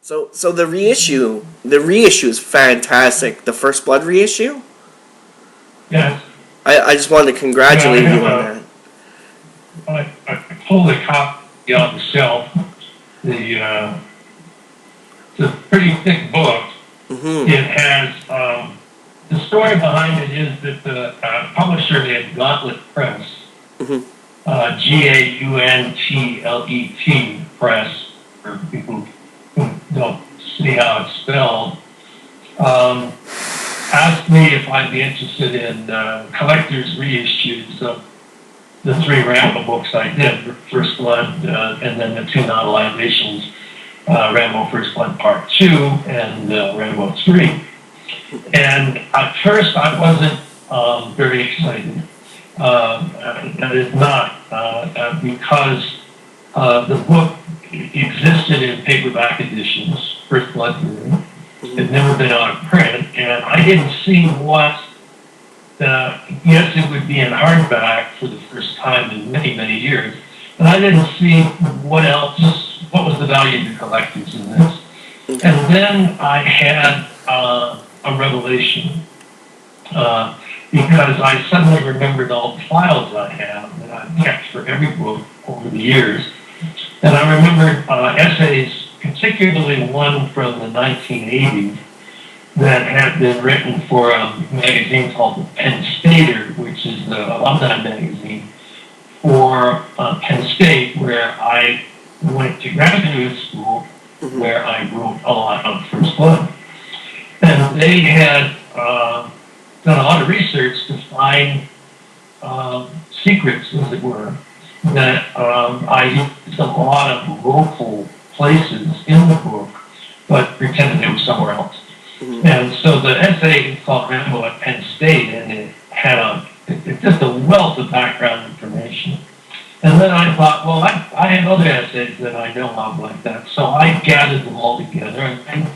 So the reissue is fantastic. The First Blood reissue. Yes. I just wanted to congratulate you on that. I pulled a copy off the shelf. It's a pretty thick book. Mm-hmm. It has the story behind it is that the publisher had Gauntlet Press, Mm-hmm. Gauntlet Press, for people who don't see how it's spelled. Asked me if I'd be interested in collector's reissues of the 3 Rambo books I did, First Blood, and then the 2 novelizations, Rambo First Blood Part 2 and Rambo 3. And at first I wasn't very excited. That is not because the book existed in paperback editions, First Blood 3. It had never been out of print, and I didn't see what, yes, it would be in hardback for the first time in many, many years, but I didn't see what was the value to collectors in this. And then I had a revelation, because I suddenly remembered all the files I have that I've kept for every book over the years. And I remembered essays, particularly one from the 1980s that had been written for a magazine called the Penn Stater, which is the alumni magazine for Penn State, where I went to graduate school, where I wrote a lot of First Blood. And they had done a lot of research to find secrets, as it were, that I used a lot of local places in the book, but pretended it was somewhere else. Mm-hmm. And so the essay is called Rambo at Penn State, and it had it's just a wealth of background information. And then I thought, well, I have other essays that I know of like that, so I gathered them all together, and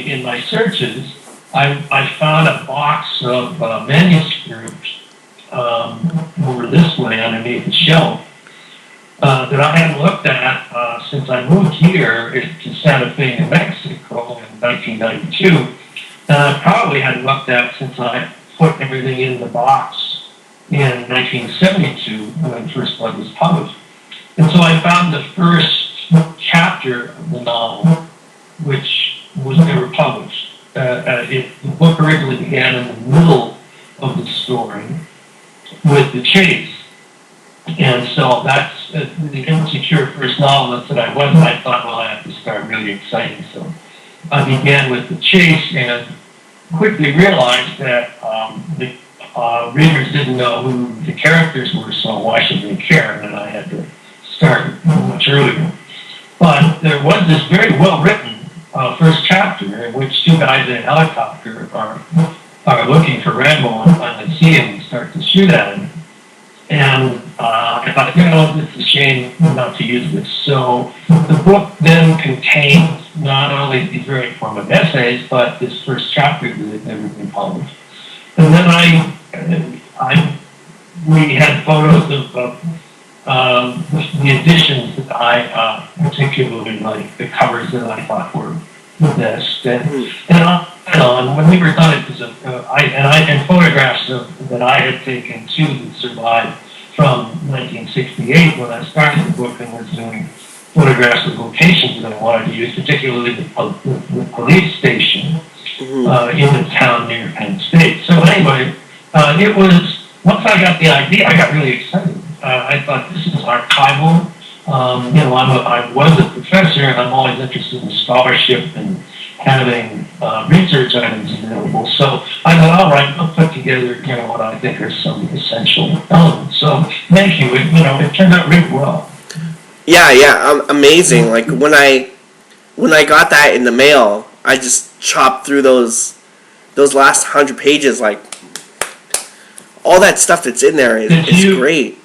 in my searches, I found a box of manuscripts over this way underneath the shelf that I hadn't looked at since I moved here to Santa Fe, New Mexico in 1992. And I probably hadn't looked at since I put everything in the box in 1972 when First Blood was published. And so I found the first chapter of the novel, which was never published. The book originally began in the middle of the story with the chase. And so that's the insecure first novelist that I was. I thought, well, I have to start really exciting. So I began with the chase and quickly realized that the readers didn't know who the characters were, so why should they care? And I had to start much earlier. But there was this very well-written first chapter in which 2 guys in a helicopter are looking for Rambo and finally see him and start to shoot at him. And I thought, it's a shame not to use this. So the book then contains not only these very informative essays, but this first chapter that had never been published. And then we had photos of the editions that I particularly liked, the covers that I thought were the best. And on, when we were done, it was and photographs that I had taken too that survived from 1968 when I started the book and was doing photographs of locations that I wanted to use, particularly the police station in the town near Penn State. So anyway, it was, once I got the idea, I got really excited. I thought, this is archival. I was a professor, and I'm always interested in scholarship and having research items available. So I thought, all right, I'll put together, what I think are some essential elements. So thank you. It turned out really well. Yeah, amazing. Like when I got that in the mail, I just chopped through those last 100 pages. Like all that stuff that's in there is great.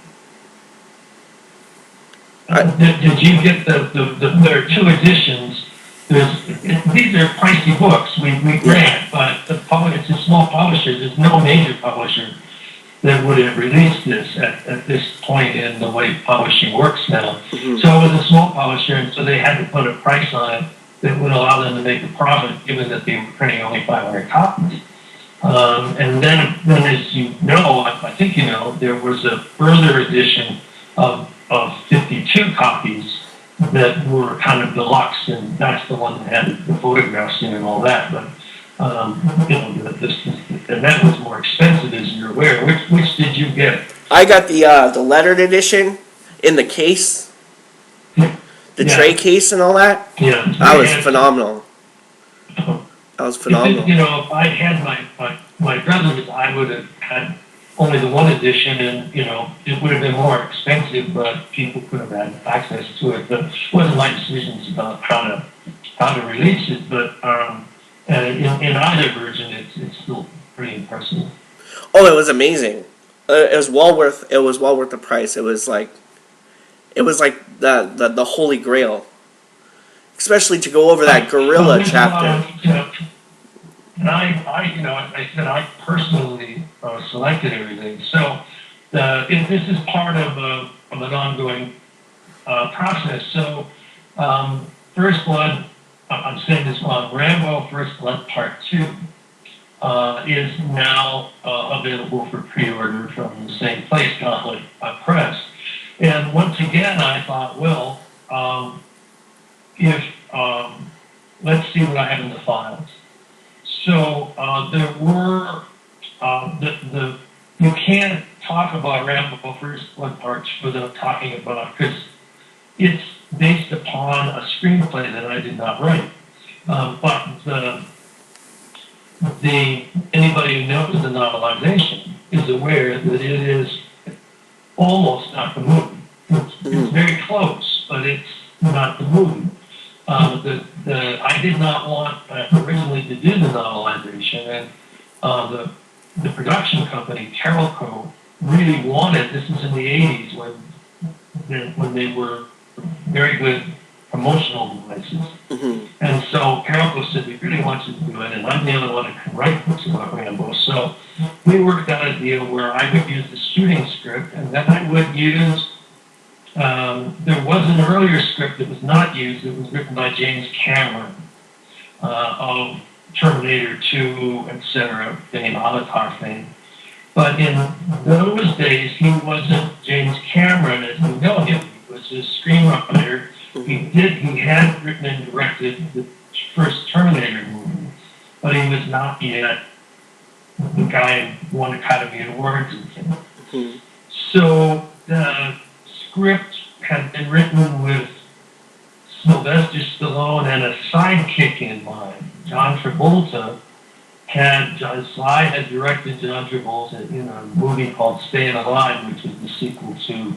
Did you get there are 2 editions? These are pricey books we grant, but it's a small publisher. There's no major publisher that would have released this at this point in the way publishing works now. Mm-hmm. So it was a small publisher, and so they had to put a price on it that would allow them to make a profit, given that they were printing only 500 copies. And then, as you know, I think you know, there was a further edition of 52 copies that were kind of deluxe, and that's the one that had the photographs in and all that. But you know, and that was more expensive, as you're aware. Which did you get? I got the lettered edition in the case, the tray case and all that. Yeah, that was phenomenal. That was phenomenal. You know, if I had my brothers, I would have had only the one edition, and you know, it would have been more expensive, but people could have had access to it. But it wasn't my decisions about how to release it. But in either version, it's still pretty impressive. Oh, it was amazing. It was well worth the price. It was like the holy grail, especially to go over that gorilla chapter. And I, you know, I said I personally selected everything. So this is part of an ongoing process. So First Blood, I'm saying this one, Rambo First Blood Part 2 is now available for pre-order from the same place, Gauntlet Press. And once again, I thought, well, if let's see what I have in the files. So there were you can't talk about Rambo First Blood Parts without talking about, because it's based upon a screenplay that I did not write. But anybody who knows the novelization is aware that it is almost not the movie. It's very close, but it's not the movie. I did not want originally to do the novelization, and the production company, Carolco, really wanted, this was in the 80s when they were very good promotional devices. Mm-hmm. And so Carolco said, we really want you to do it, and I'm the only one that can write books about Rambo. So we worked out a deal where I would use the shooting script, and then I would use, there was an earlier script that was not used. It was written by James Cameron of Terminator 2, etc., fame, Avatar fame. But in those days, he wasn't James Cameron as we know him. He was a screenwriter. He had written and directed the first Terminator movie, but he was not yet the guy who won Academy Awards and things. Mm-hmm. So the script had been written with Sylvester Stallone and a sidekick in mind. John Travolta Sly had directed John Travolta in a movie called Staying Alive, which was the sequel to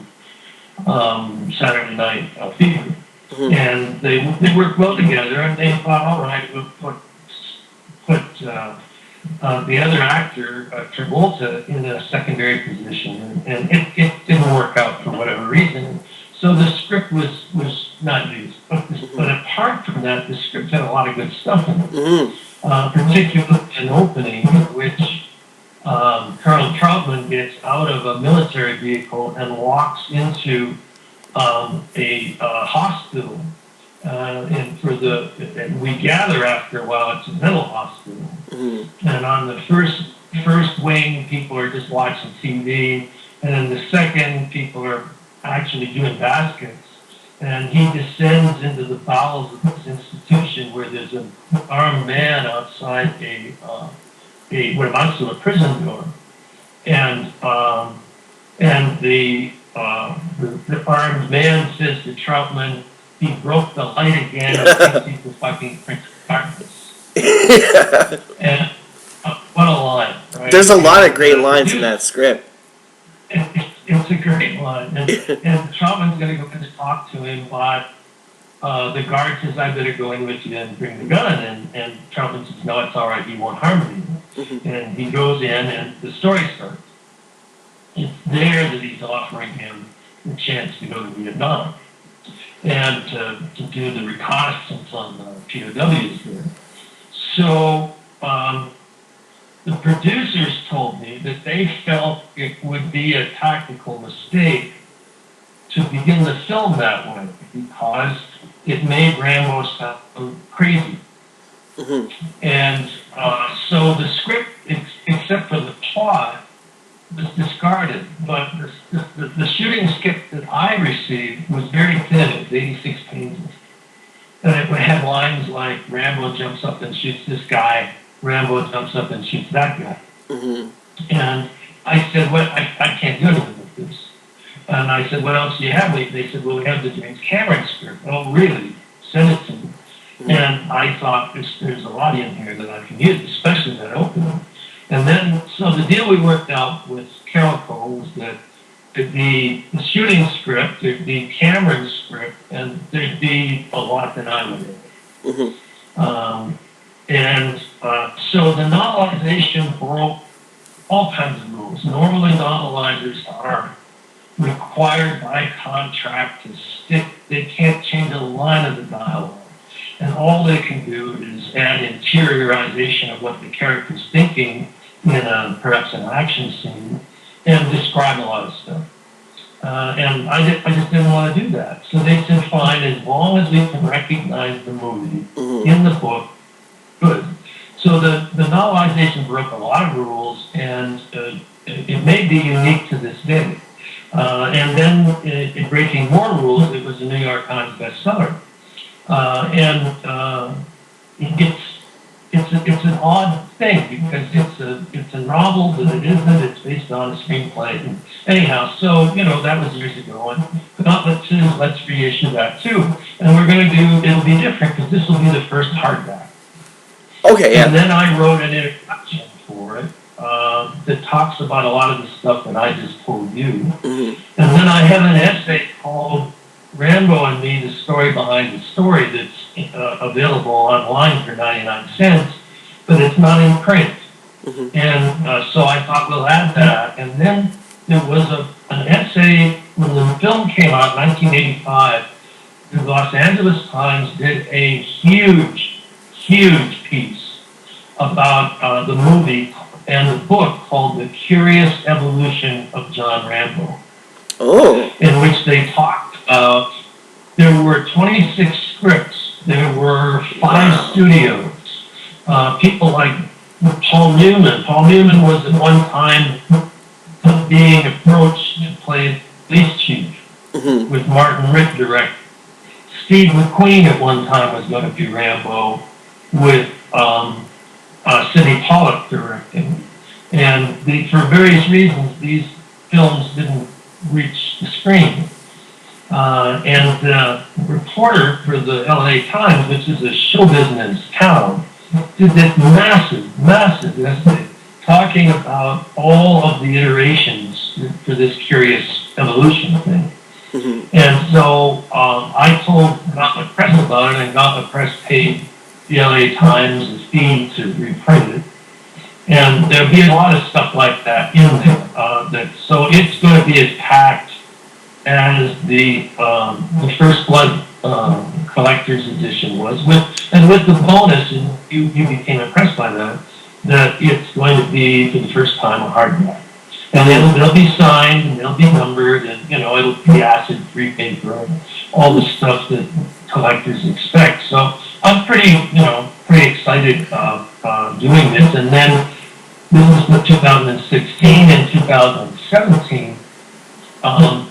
Saturday Night Fever. Mm-hmm. And they worked well together, and they thought, all right, we'll put the other actor, Travolta, in a secondary position, and it didn't work out for whatever reason. So the script was not used. But apart from that, the script had a lot of good stuff in it. Mm-hmm. Particularly an opening in which Colonel Troutman gets out of a military vehicle and walks into a hospital. And we gather after a while it's a mental hospital. Mm-hmm. And on the first wing, people are just watching TV, and then the second, people are actually doing baskets. And he descends into the bowels of this institution where there's an armed man outside what amounts to a prison door, and the armed man says to Troutman, he broke the light again. I think he's the fucking Prince of Darkness. And what a line, right? There's a lot of great lines in that script. It's a great line. And Troutman's going to go and talk to him, but the guard says, I better go in with you and bring the gun. And Troutman says, no, it's all right, he won't harm me. Mm-hmm. And he goes in, and the story starts. It's there that he's offering him the chance to go to Vietnam and to do the reconnaissance on the POWs there. So the producers told me that they felt it would be a tactical mistake to begin the film that way because it made Rambo sound crazy. And so the script, except for the plot, was discarded. But the shooting script that I received was very thin. It was 86 pages. And it had lines like, Rambo jumps up and shoots this guy, Rambo jumps up and shoots that guy. And I said, well, I can't do anything with this. And I said, what else do you have? They said, well, we have the James Cameron script. Oh, really? Send it to me. And I thought, there's a lot in here that I can use, especially that opening. And then, so the deal we worked out with Carol Cole was that there'd be the shooting script, there'd be Cameron's script, and there'd be a lot that I would do. So the novelization broke all kinds of rules. Normally, novelizers are required by contract to stick. They can't change a line of the dialogue. And all they can do is add interiorization of what the character's thinking in perhaps an action scene and describe a lot of stuff. And I just didn't want to do that. So they said, fine, as long as we can recognize the movie in the book, good. So the novelization broke a lot of rules, and it may be unique to this day. And then in breaking more rules, it was a New York Times bestseller. It's an odd thing because it's a novel, but it isn't. It's based on a screenplay. And anyhow, so that was years ago, and let's reissue that too. And we're going to do. It'll be different because this will be the first hardback. Okay, yeah. And then I wrote an introduction for it that talks about a lot of the stuff that I just told you. And then I have an essay called Rambo and Me, the Story Behind the Story, that's available online for 99 cents, but it's not in print. And so I thought we'll add that. And then there was an essay when the film came out in 1985. The Los Angeles Times did a huge piece about the movie and the book called The Curious Evolution of John Rambo. In which they talked about, there were 26 scripts, there were 5 studios, people like Paul Newman. Paul Newman was at one time being approached to play police chief with Martin Ritt directing. Steve McQueen at one time was going to be Rambo with Sidney Pollack directing. And for various reasons, these films didn't reach the screen. And the reporter for the LA Times, which is a show business town, did this massive essay talking about all of the iterations for this curious evolution thing. And so I got the press about it, and got the press paid the LA Times a fee to reprint it. And there'll be a lot of stuff like that in there. So it's going to be as packed as the First Blood collector's edition was, with the bonus, and you became impressed by that it's going to be for the first time a hardback. And they'll be signed, and they'll be numbered, and it'll be acid-free paper, and all the stuff that collectors expect. So I'm pretty excited doing this. And then this is 2016 and 2017.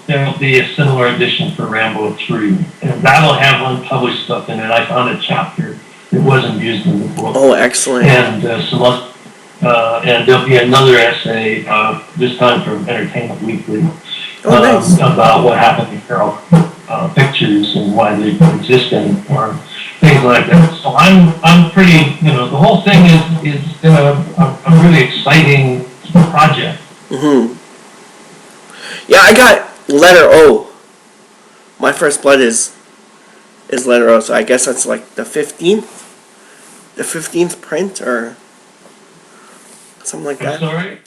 There'll be a similar edition for Rambo 3, and that'll have unpublished stuff in it. I found a chapter that wasn't used in the book. Oh, excellent! And and there'll be another essay, this time from Entertainment Weekly, nice. About what happened to Carol Pictures and why they don't exist anymore, things like that. So I'm pretty, the whole thing is a really exciting project. Yeah, I got letter O. My First Blood is letter O, so I guess that's like the 15th print or something like that. Sorry?